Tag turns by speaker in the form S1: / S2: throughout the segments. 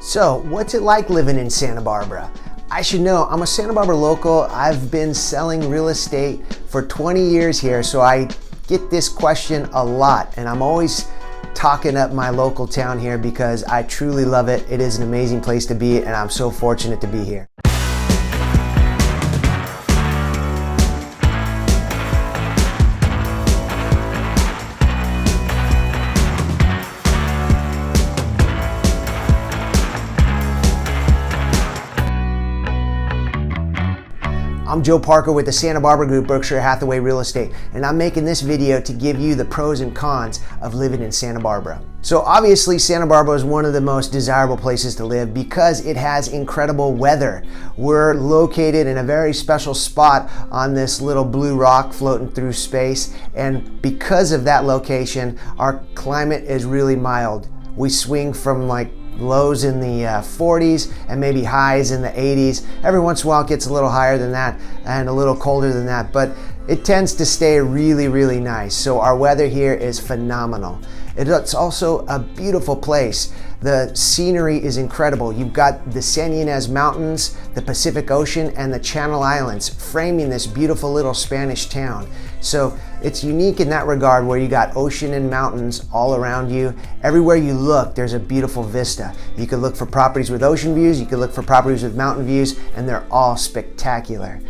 S1: So, what's it like living in Santa Barbara? I should know, I'm a Santa Barbara local. I've been selling real estate for 20 years here, so I get this question a lot, and I'm always talking up my local town here because I truly love it. It is an amazing place to be, and I'm so fortunate to be here. I'm Joe Parker with the Santa Barbara Group, Berkshire Hathaway Real Estate, and I'm making this video to give you the pros and cons of living in Santa Barbara. So obviously Santa Barbara is one of the most desirable places to live because it has incredible weather. We're located in a very special spot on this little blue rock floating through space, and because of that location, our climate is really mild. We swing from like lows in the 40s and maybe highs in the 80s. Every once in a while it gets a little higher than that and a little colder than that, but it tends to stay really, really nice. So our weather here is phenomenal. It's also a beautiful place. The scenery is incredible. You've got the San Ynez Mountains, the Pacific Ocean, and the Channel Islands framing this beautiful little Spanish town. So it's unique in that regard where you got ocean and mountains all around you. Everywhere you look, there's a beautiful vista. You could look for properties with ocean views, you could look for properties with mountain views, and they're all spectacular.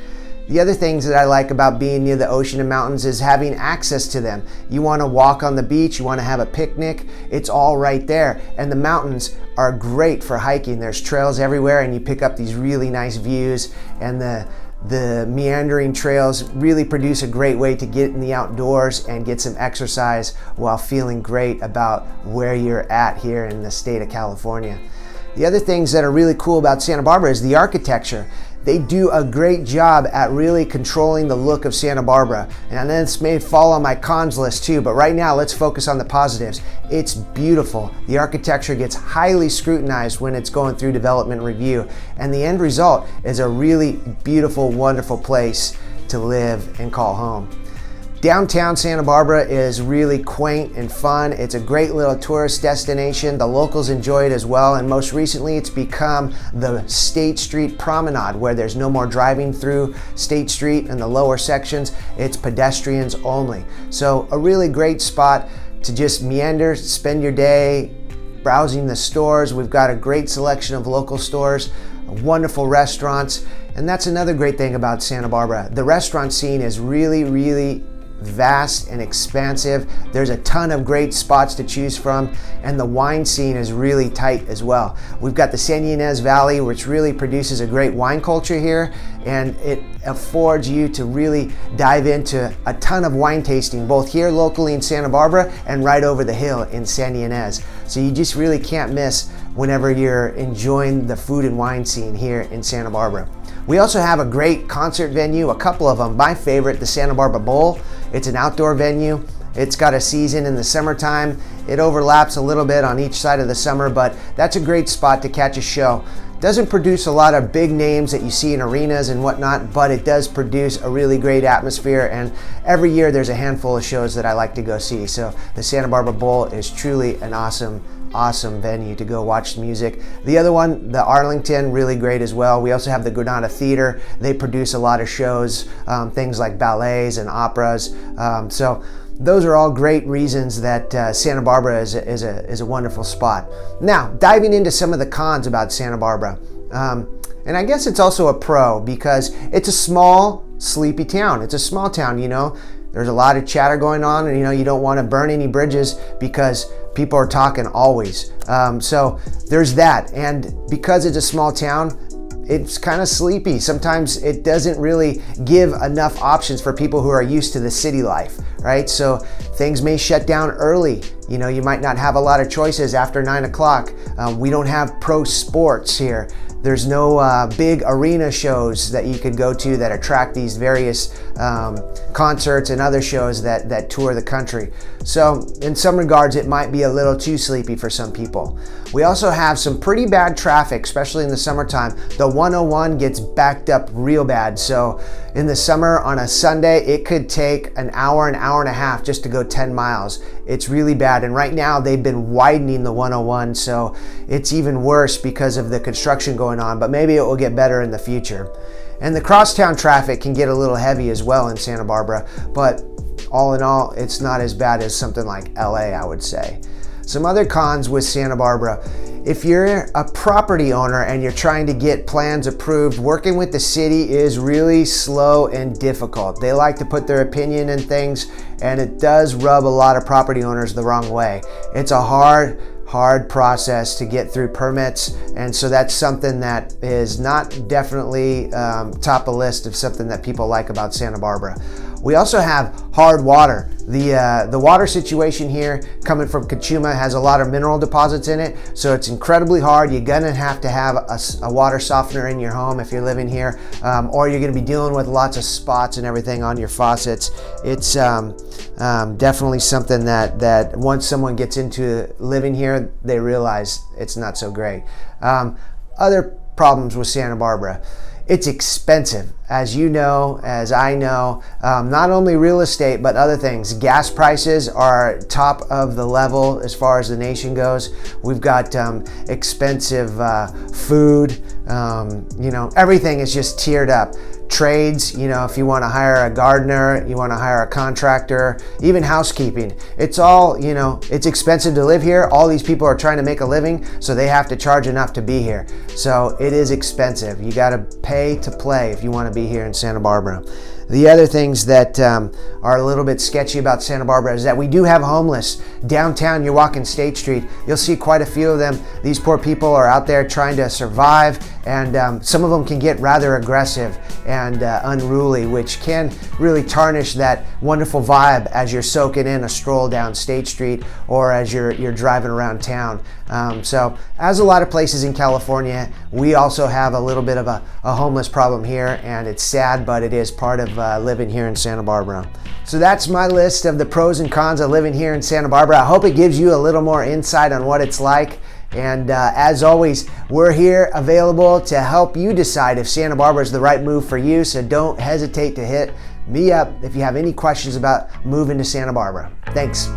S1: The other things that I like about being near the ocean and mountains is having access to them. You want to walk on the beach, you want to have a picnic, it's all right there. And the mountains are great for hiking. There's trails everywhere and you pick up these really nice views, and the meandering trails really produce a great way to get in the outdoors and get some exercise while feeling great about where you're at here in the state of California. The other things that are really cool about Santa Barbara is the architecture. They do a great job at really controlling the look of Santa Barbara. And this may fall on my cons list too, but right now let's focus on the positives. It's beautiful. The architecture gets highly scrutinized when it's going through development review, and the end result is a really beautiful, wonderful place to live and call home. Downtown Santa Barbara is really quaint and fun. It's a great little tourist destination. The locals enjoy it as well, and most recently it's become the State Street Promenade, where there's no more driving through State Street in the lower sections. It's pedestrians only. So a really great spot to just meander, spend your day browsing the stores. We've got a great selection of local stores, wonderful restaurants, and that's another great thing about Santa Barbara. The restaurant scene is really vast and expansive. There's a ton of great spots to choose from, and the wine scene is really tight as well. We've got the San Ynez Valley, which really produces a great wine culture here, and it affords you to really dive into a ton of wine tasting, both here locally in Santa Barbara and right over the hill in San Ynez. So you just really can't miss whenever you're enjoying the food and wine scene here in Santa Barbara. We also have a great concert venue, a couple of them. My favorite, the Santa Barbara Bowl. It's an outdoor venue. It's got a season in the summertime. It overlaps a little bit on each side of the summer, but that's a great spot to catch a show. Doesn't produce a lot of big names that you see in arenas and whatnot, but it does produce a really great atmosphere, and every year there's a handful of shows that I like to go see. So the Santa Barbara Bowl is truly an awesome venue to go watch music. The other one, the Arlington, really great as well. We also have the Granada Theater. They produce a lot of shows, things like ballets and operas. So those are all great reasons that Santa Barbara is a wonderful spot. Now, diving into some of the cons about Santa Barbara. And I guess it's also a pro because it's a small, sleepy town. It's a small town, you know. There's a lot of chatter going on, and you don't want to burn any bridges because people are talking always. So there's that. And because it's a small town, it's kind of sleepy. Sometimes it doesn't really give enough options for people who are used to the city life, right? So things may shut down early. You might not have a lot of choices after 9 o'clock. We don't have pro sports here. There's no big arena shows that you could go to that attract these various concerts and other shows that tour the country. So in some regards, it might be a little too sleepy for some people. We also have some pretty bad traffic, especially in the summertime. The 101 gets backed up real bad. So In the summer on a Sunday, it could take an hour and a half just to go 10 miles. It's really bad. And right now they've been widening the 101, so it's even worse because of the construction going on, but maybe it will get better in the future. And the crosstown traffic can get a little heavy as well in Santa Barbara, but all in all, it's not as bad as something like LA, I would say. Some other cons with Santa Barbara. If you're a property owner and you're trying to get plans approved, working with the city is really slow and difficult. They like to put their opinion in things, and it does rub a lot of property owners the wrong way. It's a hard process to get through permits, and so that's something that is not definitely top of the list of something that people like about Santa Barbara. We also have hard water. The water situation here coming from Cachuma has a lot of mineral deposits in it, so it's incredibly hard. You're gonna have to have a water softener in your home if you're living here, or you're gonna be dealing with lots of spots and everything on your faucets. It's definitely something that once someone gets into living here, they realize it's not so great. Other problems with Santa Barbara. It's expensive, as you know, as I know, not only real estate, but other things. Gas prices are top of the level as far as the nation goes. We've got expensive food, everything is just tiered up. Trades, if you want to hire a gardener, you want to hire a contractor, even housekeeping, it's all, it's expensive to live here. All these people are trying to make a living, so they have to charge enough to be here. So it is expensive. You got to pay to play if you want to be here in Santa Barbara. The other things that are a little bit sketchy about Santa Barbara is that we do have homeless. Downtown, you're walking State Street, you'll see quite a few of them. These poor people are out there trying to survive, and some of them can get rather aggressive and unruly, which can really tarnish that wonderful vibe as you're soaking in a stroll down State Street or as you're driving around town. So as a lot of places in California, we also have a little bit of a homeless problem here, and it's sad, but it is part of living here in Santa Barbara. So that's my list of the pros and cons of living here in Santa Barbara. I hope it gives you a little more insight on what it's like. And as always, we're here available to help you decide if Santa Barbara is the right move for you. So don't hesitate to hit me up if you have any questions about moving to Santa Barbara. Thanks.